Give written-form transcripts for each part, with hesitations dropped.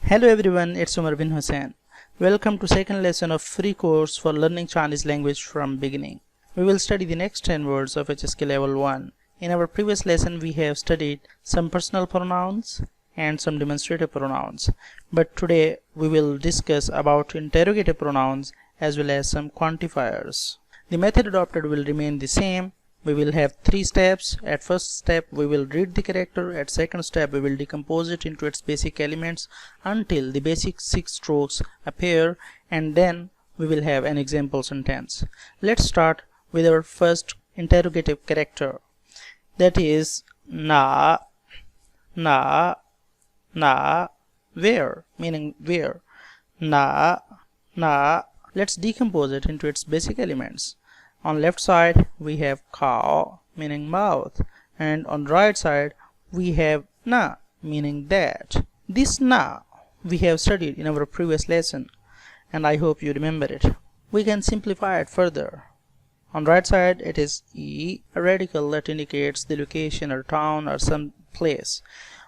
Hello everyone, it's Umar bin Hussain. Welcome to second lesson of free course for learning Chinese language from beginning. We will study the next 10 words of HSK level 1. In our previous lesson we have studied some personal pronouns and some demonstrative pronouns. But today we will discuss about interrogative pronouns as well as some quantifiers. The method adopted will remain the same. We will have 3 steps. At first step we will read the character. At second step we will decompose it into its basic elements until the basic 6 strokes appear, and then we will have an example sentence. Let's start with our first interrogative character, that is na, where, meaning where. Na. Let's decompose it into its basic elements. On left side we have cow, meaning mouth, and on right side we have na, meaning that. This na we have studied in our previous lesson and I hope you remember it. We can simplify it further. On right side it is e, a radical that indicates the location or town or some place,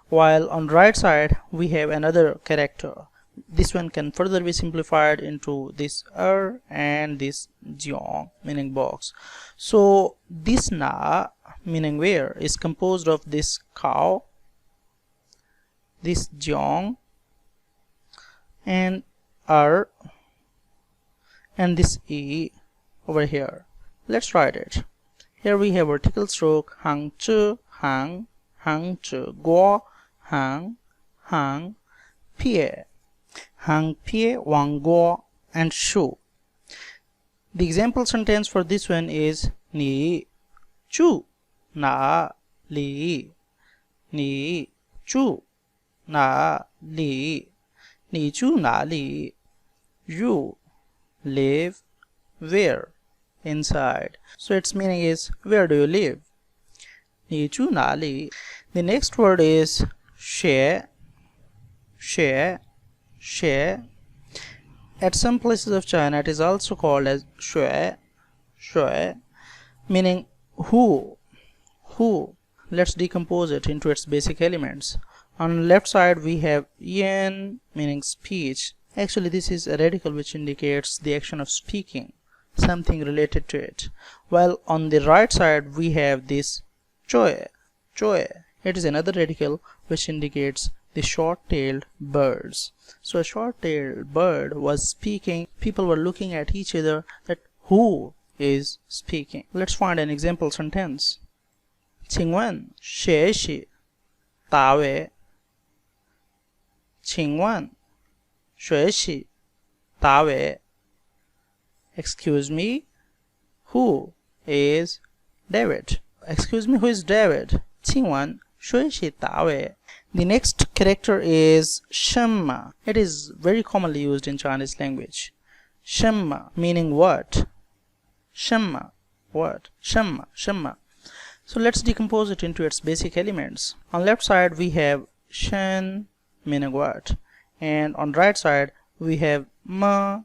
while on right side we have another character. This one can further be simplified into this and this jiong, meaning box. So this na, meaning where, is composed of this cow, this jiong, and and this e over here. Let's write it. Here we have vertical stroke hang chu, guo, hang, pie. Hang pie, wang guo, and shu. The example sentence for this one is ni chu na li, ni chu na li, ni chu na li. You live where? Inside. So its meaning is where do you live? Ni chu na li. The next word is she. At some places of China it is also called as shui, meaning who. Let's decompose it into its basic elements. On the left side we have yen, meaning speech. Actually this is a radical which indicates the action of speaking, something related to it. While on the right side we have this choi. It is another radical which indicates the short-tailed birds. So a short-tailed bird was speaking. People were looking at each other that who is speaking. Let's find an example sentence. 请问学习大卫？请问学习大卫？ Excuse me, who is David? Excuse me, who is David? 请问学习大卫? The next character is shenma. It is very commonly used in Chinese language. Shenma meaning what? Shenma, what? Shenma. So let's decompose it into its basic elements. On left side we have shen, meaning what, and on right side we have ma.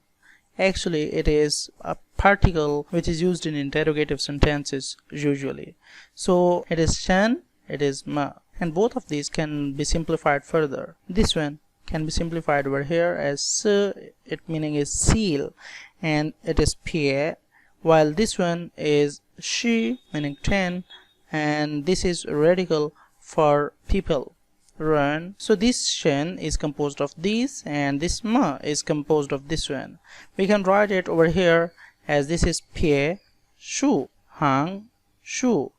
Actually it is a particle which is used in interrogative sentences usually. So it is shen, it is ma, and both of these can be simplified further. This one can be simplified over here as se, it meaning is seal, and it is pie, while this one is shi, meaning 10, and this is radical for people, run. So this shen is composed of these and this ma is composed of this one. We can write it over here as this is pie, shu, hang, shu,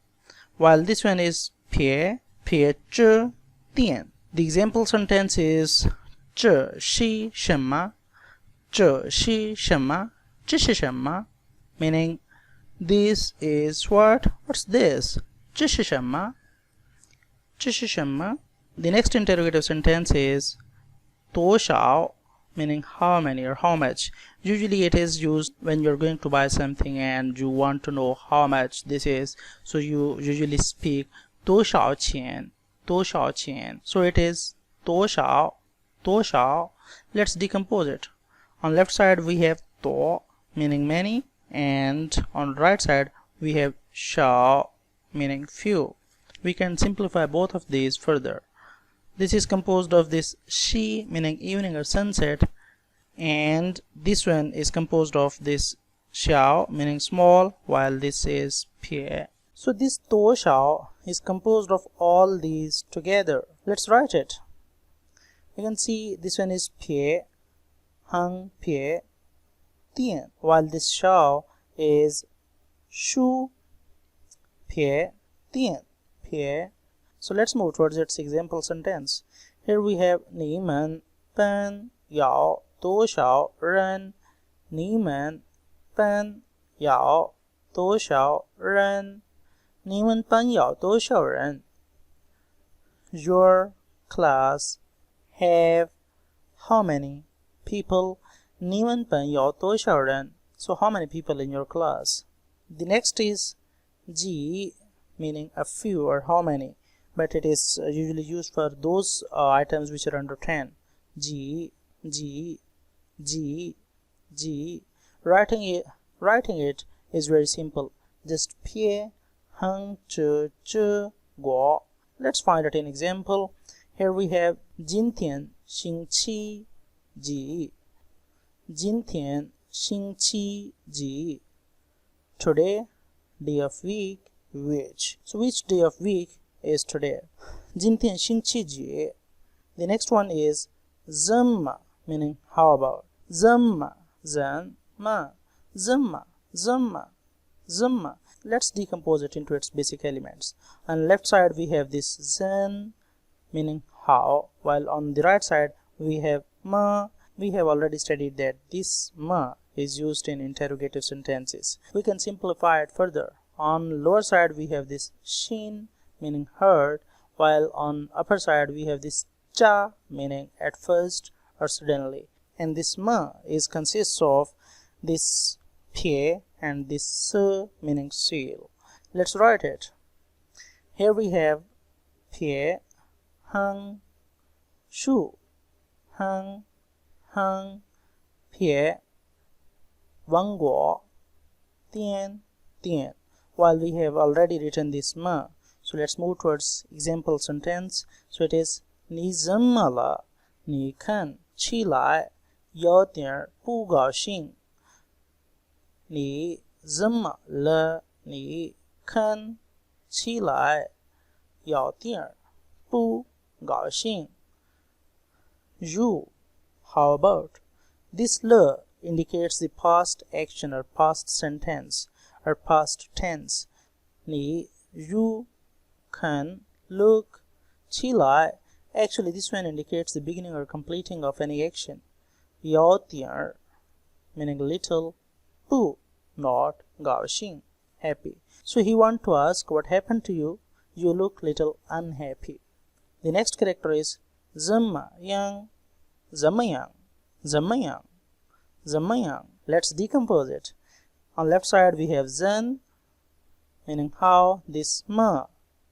while this one is pie, zhe, dian. The example sentence is 这是什么？这是什么？这是什么？ meaning this is what? What's this? 这是什么？这是什么？ The next interrogative sentence is 多少 meaning how many or how much. Usually it is used when you're going to buy something and you want to know how much this is, so you usually speak 多少钱 多少钱. So it is 多少 多少. Let's decompose it. On left side we have 多 meaning many, and on right side we have 少 meaning few. We can simplify both of these further. This is composed of this she meaning evening or sunset, and this one is composed of this xiao meaning small, while this is pie. So this to xiao is composed of all these together. Let's write it. You can see this one is pie, hang pie, tian, while this xiao is shu, pie, tian, pie. So let's move towards its example sentence. Here we have 你们奔要多少人？你们奔要多少人？你们班有多少人？ Your class have how many people? 你们班有多少人？ So how many people in your class? The next is 几 meaning a few or how many, but it is usually used for those items which are under 10. 几 G, G, G. Writing it is very simple. Just pie, hang, zhi, guo. Let's find out an example. Here we have 今天星期几？今天星期几？ Today, day of week, which? So which day of week is today? 今天星期几？ The next one is 怎么 meaning how about? 怎么 怎么 Let's decompose it into its basic elements. On left side we have this zen meaning how, while on the right side we have ma. We have already studied that this ma is used in interrogative sentences. We can simplify it further. On lower side we have this shin meaning heard, while on upper side we have this cha meaning at first or suddenly, and this ma is consists of this pie and this se meaning seal. Let's write it. Here we have pie, hang, shu, hang, pie, wang guo, tian, tian, while we have already written this ma. So let's move towards example sentence. So it is 你怎么了？你看起来有点不高兴。你怎么了？你看起来有点不高兴。You, how about? This le indicates the past action or past sentence or past tense. 你 you 看 look 起来. Actually, this one indicates the beginning or completing of any action. 有点 meaning little, 不 not, 高兴 happy. So he want to ask what happened to you. You look little unhappy. The next character is 怎么样怎么样怎么样怎么样. Let's decompose it. On left side we have zen meaning how, this ma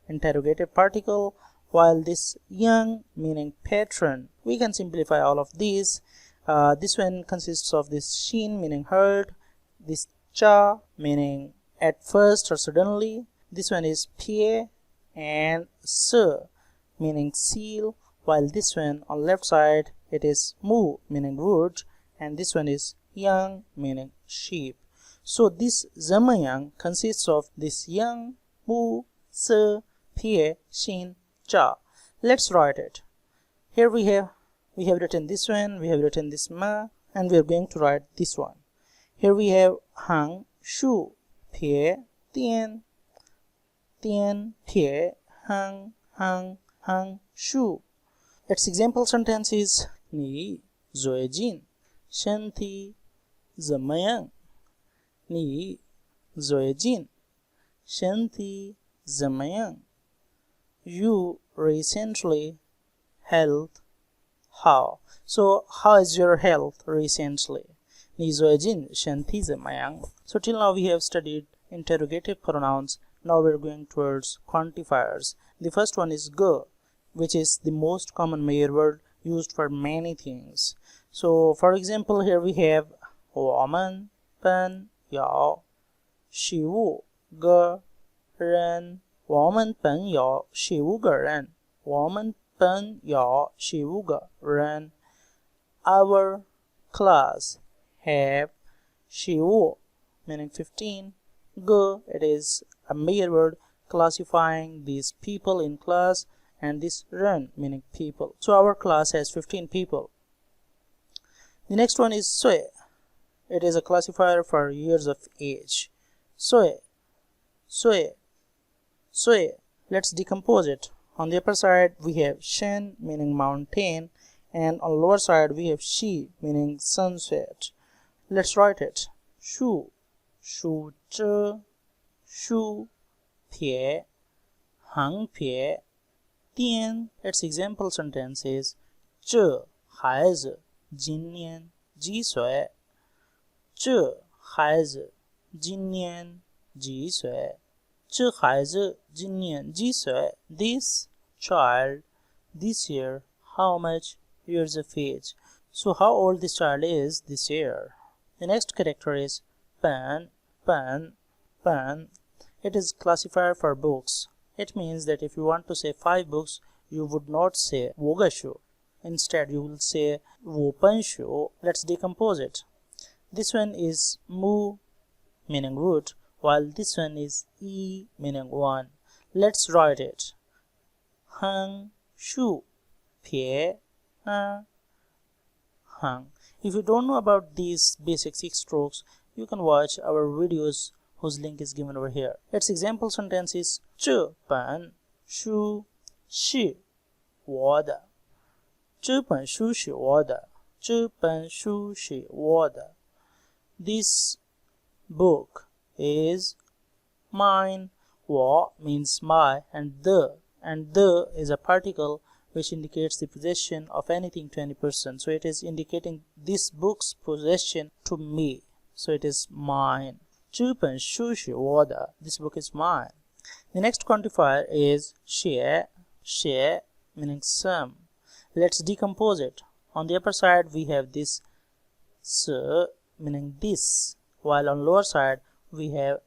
interrogative particle, while this yang meaning patron. We can simplify all of these. This one consists of this shin meaning heard, this cha meaning at first or suddenly, this one is pie and se meaning seal, while this one on left side it is mu meaning wood, and this one is yang meaning sheep. So this zamayang consists of this yang, mu, se, pie, shin, cha. Let's write it. Here we have written this one, we have written this ma, and we are going to write this one. Here we have hang, shu, pie, tian, tian, pie, hang, shu. Its example sentence is 你最近身体怎么样？你最近身体怎么样？ You recently health how? So how is your health recently? 你最近身体怎么样? So till now we have studied interrogative pronouns. Now we are going towards quantifiers. The first one is ge, which is the most common major word used for many things. So for example, here we have 我们本有15个人，我们本有15个人，我们本本有15个人 Our class have 15 meaning 15 个 it is a mere word classifying these people in class and this run meaning people. So our class has 15 people. The next one is 岁. It is a classifier for years of age. 岁 岁 岁. Let's decompose it. On the upper side we have shen meaning mountain and on the lower side we have shi meaning sunset. Let's write it. Shu shu zhe shu pie hang pie dian. Its example sentence is 这孩子今年几岁这孩子今年几岁这孩子今年几岁 This child this year how much years of age. So how old this child is this year. The next character is 本 本 本. It is classifier for books. It means that if you want to say 5 books, you would not say 5个书. Instead, you will say 5本书. Let's decompose it. This one is mu meaning wood, while this one is e meaning one. Let's write it. 横竖撇横. If you don't know about these basic 6 strokes, you can watch our videos whose link is given over here. Its example sentence is 这本书是我的这本书是我的这本书是我的 This book is mine. 我 means my and the is a particle which indicates the possession of anything to any person. So it is indicating this book's possession to me. So it is mine. 这本书是我的 This book is mine. The next quantifier is 写 meaning some. Let's decompose it. On the upper side we have this 是 meaning this, while on lower side we have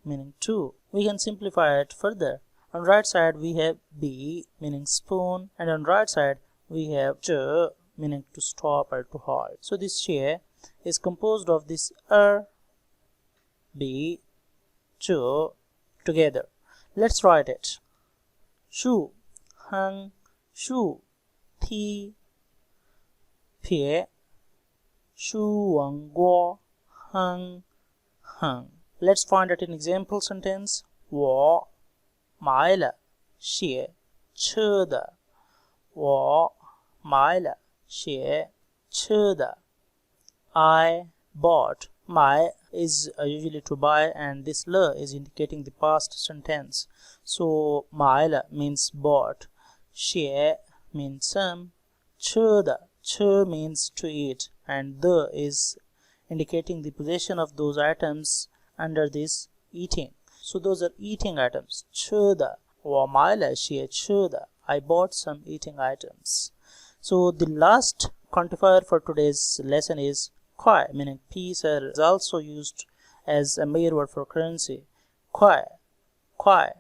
meaning two. We can simplify it further. On right side we have b meaning spoon, and on right side we have 这 meaning to stop or to halt. So this 写 is composed of this b 这 together. Let's write it. 树横树梯撇树往过横横. Let's find it in example sentence. 我买了写车的我买了写车的 I bought. 买 is usually to buy, and this le is indicating the past sentence. So 买了 means bought, 写 means some, 吃的吃 means to eat, and the is indicating the possession of those items under this eating. So those are eating items. 吃的我买了些吃的 I bought some eating items. So the last quantifier for today's lesson is 块, meaning piece, is also used as a mere word for currency. 块 块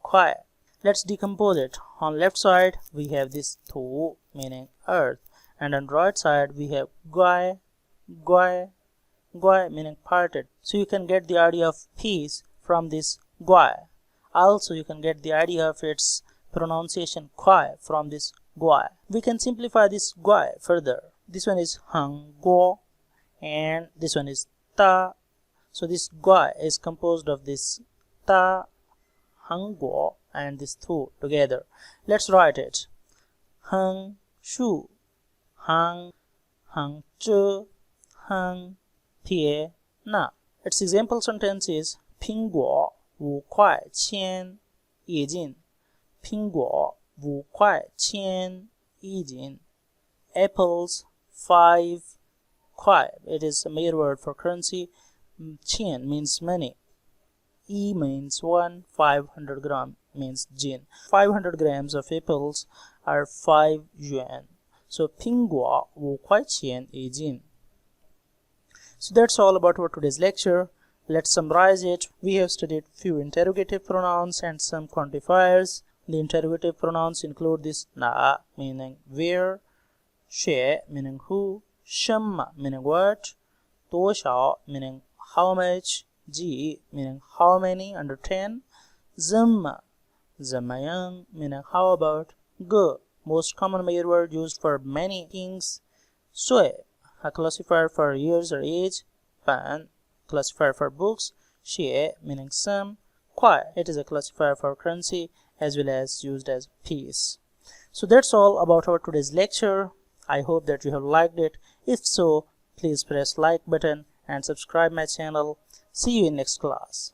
块. Let's decompose it. On left side we have this 土 meaning earth, and on right side we have 拐 拐 拐 meaning parted. So you can get the idea of piece from this 拐. Also you can get the idea of its pronunciation 块 from this 拐. We can simplify this 拐further. This one is 横过 and this one is 大. So this 拐 is composed of this 大 横过 and this 土 together. Let's write it. 横竖横横这横撇那. Its example sentence is 苹果5块钱一斤苹果5块钱一斤 Apples 5块 It is a mere word for currency. 钱 means money. E means 1. 500 gram means jin. 500 grams of apples are 5 yuan. So 苹果5块钱一斤. So that's all about our today's lecture. Let's summarize it. We have studied few interrogative pronouns and some quantifiers. The interrogative pronouns include this na meaning where, she meaning who, shim meaning what, toshao meaning how much, ji meaning how many under 10, zim zamayang meaning how about, ge most common major word used for many things, sui a classifier for years or age, pan classifier for books, xie meaning some, kuai it is a classifier for currency as well as used as piece. So that's all about our today's lecture. I hope that you have liked it. If so, please press like button and subscribe my channel. See you in next class.